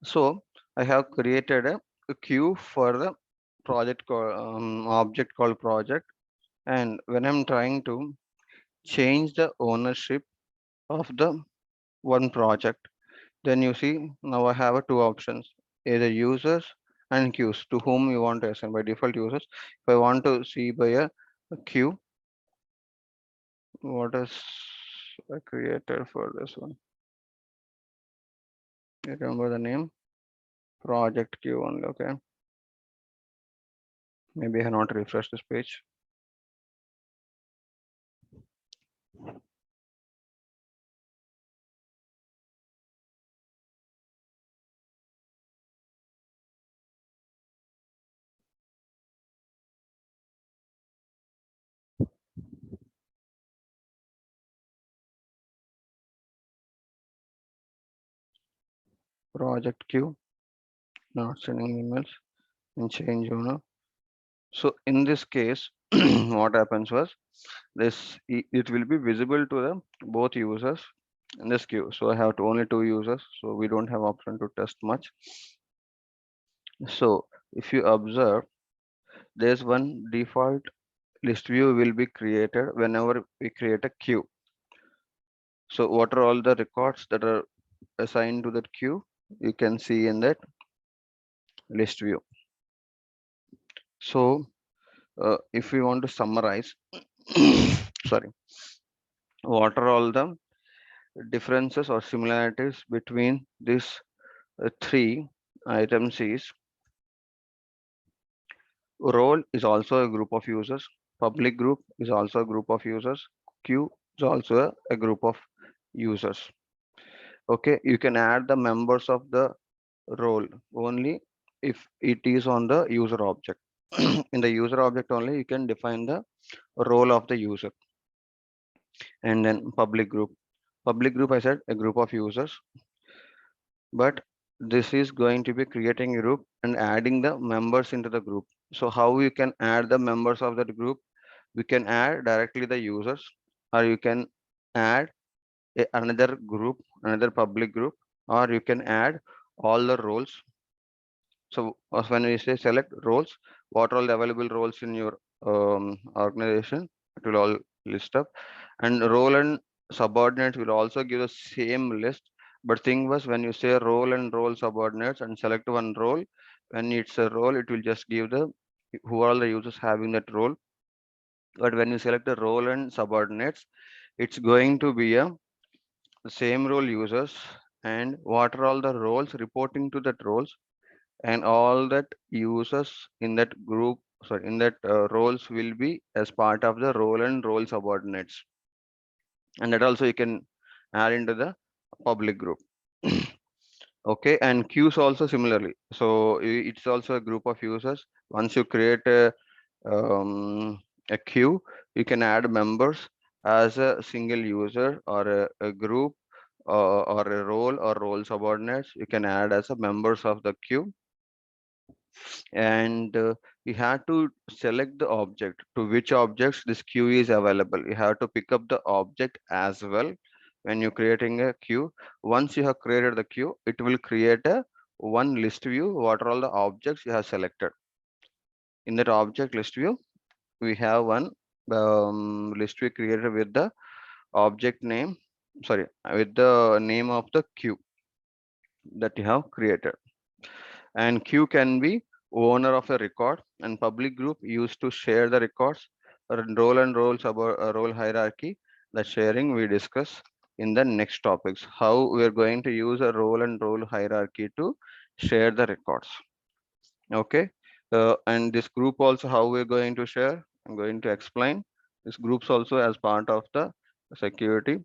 So I have created a queue for the object called project. And when I'm trying to change the ownership of the one project, then you see now I have two options, either users and queues to whom you want to assign by default users. If I want to see by a queue, what is I created for this one? You remember the name? Project queue only. Okay. Maybe I have not refreshed this page. Project queue, not sending emails and change owner. So in this case, what happens was it will be visible to the both users in this queue. So I have to only two users, so we don't have option to test much. So if you observe, there's one default list view will be created whenever we create a queue. So what are all the records that are assigned to that queue? You can see in that list view. So if we want to summarize, sorry, what are all the differences or similarities between these three items is role is also a group of users, public group is also a group of users, queue is also a group of users. Okay, you can add the members of the role only if it is on the user object. In the user object only you can define the role of the user. And then public group, I said a group of users, but this is going to be creating a group and adding the members into the group. So how you can add the members of that group? We can add directly the users, or you can add another group, another public group, or you can add all the roles. So when we say select roles, what are all the available roles in your organization, it will all list up. And role and subordinates will also give the same list. But thing was, when you say role and role subordinates and select one role, when it's a role, it will just give the who are all the users having that role. But when you select the role and subordinates, it's going to be a same role users, and what are all the roles reporting to that roles, and all that users in that group, sorry, in that roles will be as part of the role and role subordinates. And that also you can add into the public group. Okay, and queues also similarly. So it's also a group of users. Once you create a queue, you can add members as a single user or a group, or a role or role subordinates. You can add as a members of the queue. And you have to select the object to which objects this queue is available. You have to pick up the object as well when you're creating a queue. Once you have created the queue, it will create a one list view what are all the objects you have selected. In that object list view, we have one list view created with the object name, sorry, with the name of the queue that you have created. And queue can be owner of a record, and public group used to share the records. Role and roles about role hierarchy, the sharing we discuss in the next topics, how we are going to use a role and role hierarchy to share the records. Okay, and this group also how we're going to share, I'm going to explain this groups also as part of the security,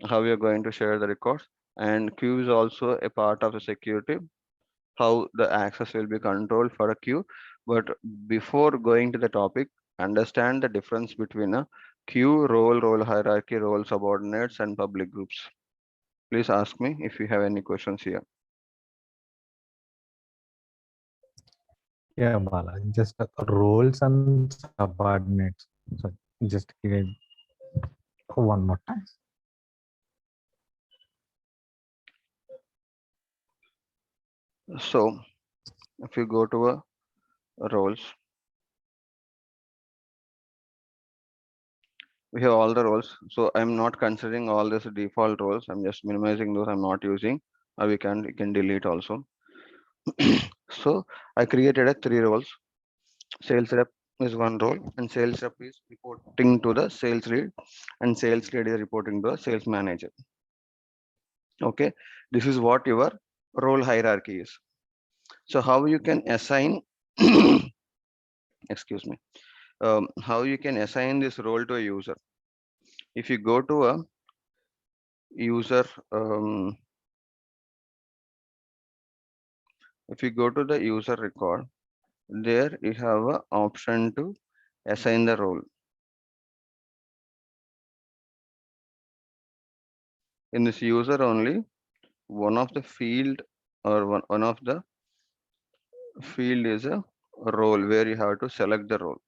how we are going to share the records. And queue is also a part of the security, how the access will be controlled for a queue. But before going to the topic, understand the difference between a queue, role, role hierarchy, role subordinates, and public groups. Please ask me if you have any questions here. Yeah, Bala, just roles and subordinates. So just give one more time. So if you go to a roles, we have all the roles. So I'm not considering all this default roles. I'm just minimizing those I'm not using, or we can delete also. So I created a 3 roles. Sales rep is one role, and sales rep is reporting to the sales lead, and sales lead is reporting to the sales manager. Okay, this is what your role hierarchy is. So how you can assign, excuse me, how you can assign this role to a user? If you go to a user, if you go to the user record, there you have a option to assign the role. In this user only, one of the field or one of the field is a role where you have to select the role.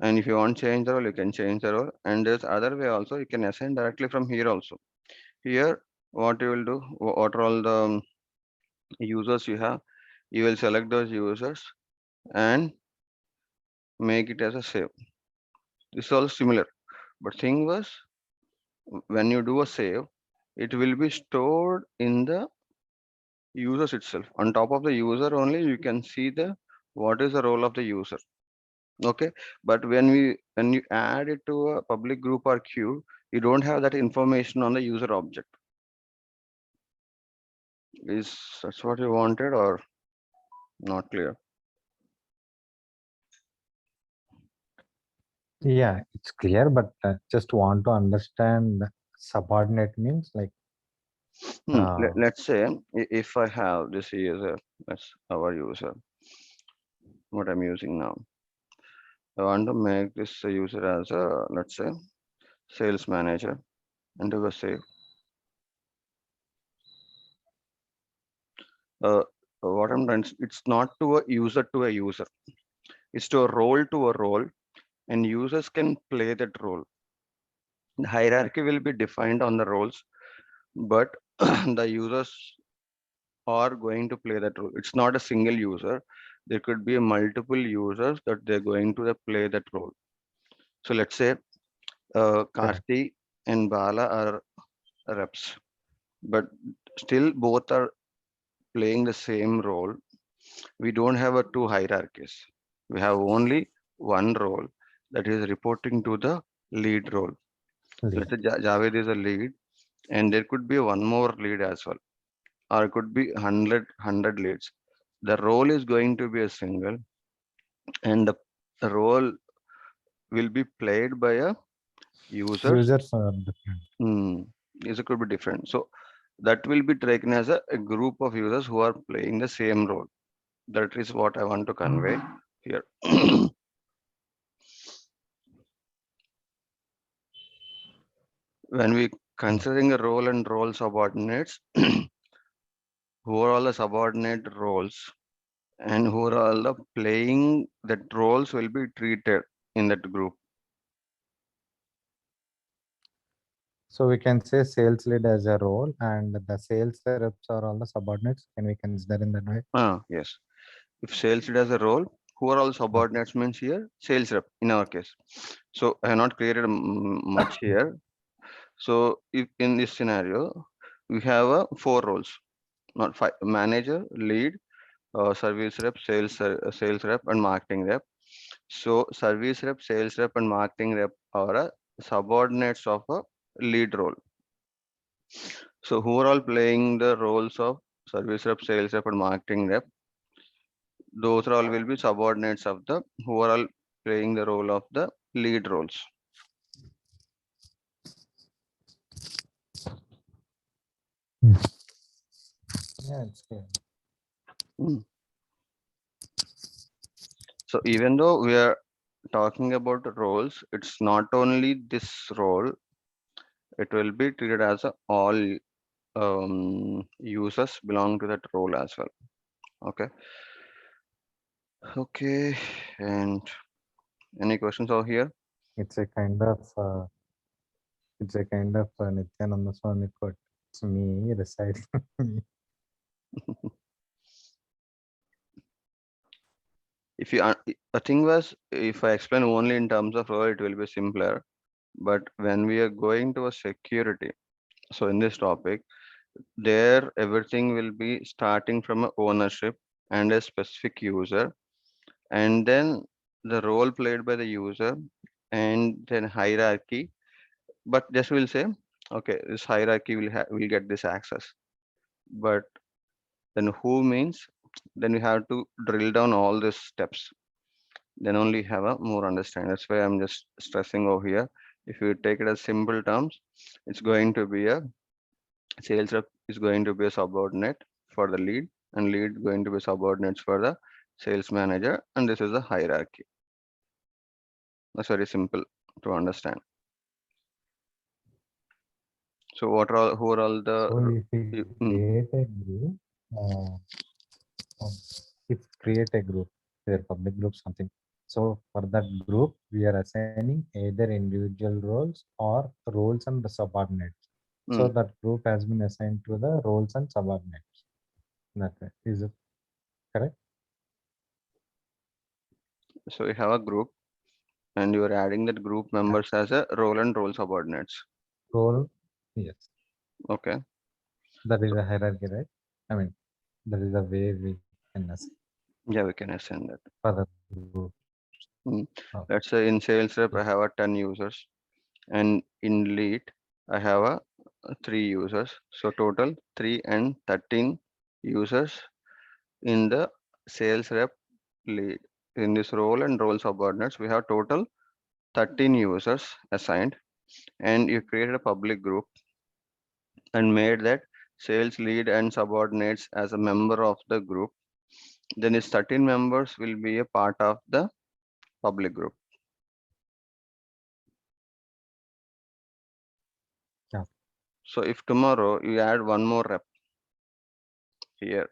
And if you want to change the role, you can change the role. And there's other way also, you can assign directly from here also. Here, what you will do, what are all the users you have, you will select those users and make it as a save. This is all similar. But thing was, when you do a save, it will be stored in the users itself. On top of the user only, you can see the what is the role of the user. Okay, but when you add it to a public group or queue, you don't have that information on the user object. Is that's what you wanted or not clear? Yeah, it's clear, but just want to understand subordinate means like Let's say if I have this user, that's our user, what I'm using now. I want to make this user as a, let's say, sales manager, and do a save. Uh, what I'm done, it's not to a user, it's to a role, and users can play that role. The hierarchy will be defined on the roles, but the users are going to play that role. It's not a single user. There could be multiple users that they're going to play that role. So let's say correct. Karthi and Bala are reps, but still both are playing the same role. We don't have a two hierarchies. We have only one role that is reporting to the lead role. Let's Lead. say Javed is a lead, and there could be one more lead as well, or it could be 100 leads. The role is going to be a single, and the role will be played by a users. Users are different. Hmm, it could be different. So that will be taken as a group of users who are playing the same role. That is what I want to convey here. When we Yeah. considering a role and role subordinates, who are all the subordinate roles and who are all the playing that roles will be treated in that group. So we can say sales lead as a role and the sales reps are all the subordinates. Can we consider in that way? Yes. If sales lead has a role, who are all subordinates means here sales rep in our case. So I have not created much here. So if in this scenario, we have four roles, not five: manager, lead, service rep, sales rep, and marketing rep. So service rep, sales rep, and marketing rep are subordinates of a lead role. So who are all playing the roles of service rep, sales rep, and marketing rep? Those are all will be subordinates of the who are all playing the role of the lead roles. Yeah, it's clear. Mm. So even though we are talking about roles, it's not only this role, it will be treated as all users belong to that role as well. Okay. Okay. And any questions over here? It's a kind of Nityananda Swami quote. It's me resides in me. If you the thing was, if I explain only in terms of role, it will be simpler. But when we are going to a security, so in this topic, there everything will be starting from a ownership and a specific user, and then the role played by the user, and then hierarchy. But just will say, okay, this hierarchy will get this access. But then who means, then we have to drill down all these steps. Then only have a more understanding. That's why I'm just stressing over here. If you take it as simple terms, it's going to be a sales rep is going to be a subordinate for the lead, and lead going to be subordinates for the sales manager, and this is the hierarchy. That's very simple to understand. So what are all, who are all the So if we create a group, uh, if create a group, their public group something. So for that group, we are assigning either individual roles or roles and the subordinates. So that group has been assigned to the roles and subordinates. That way. Is it correct? So you have a group, and you are adding that group members as a role and role subordinates. Role, yes. Okay. That is a hierarchy, right? I mean, that is the way we can assign Yeah, we can assign that. for the group. Let's say in sales rep, I have a 10 users, and in lead, I have a 3 users. So total 3 and 13 users in the sales rep lead. In this role and role subordinates, we have total 13 users assigned, and you created a public group and made that sales lead and subordinates as a member of the group. Then these 13 members will be a part of the public group. Yeah. So if tomorrow you add one more rep here,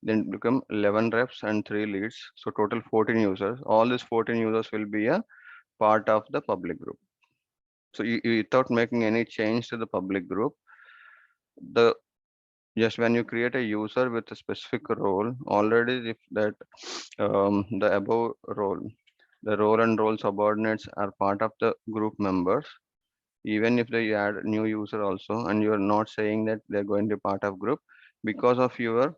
then become 11 reps and 3 leads. So total 14 users. All these 14 users will be a part of the public group. So without making any change to the public group, the just when you create a user with a specific role, already if that the above role, the role and role subordinates are part of the group members. Even if they add new user also, and you are not saying that they're going to be part of group, because of your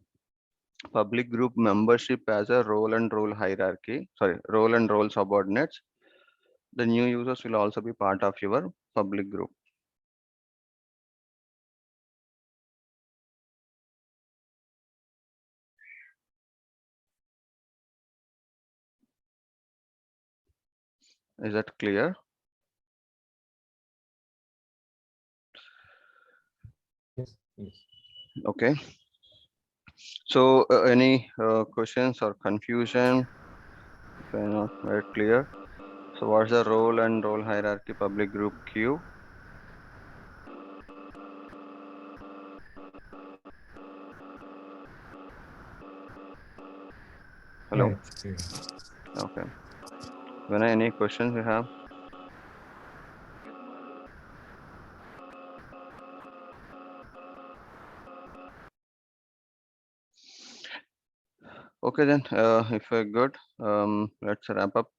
public group membership as a role and role hierarchy, sorry, role and role subordinates, the new users will also be part of your public group. Is that clear? Yes, yes. Okay. So any questions or confusion? If I'm not very clear. So what's the role and role hierarchy public group Q? Hello. Yeah, it's clear. Okay. When any questions you have? Okay then, if we're good, let's wrap up.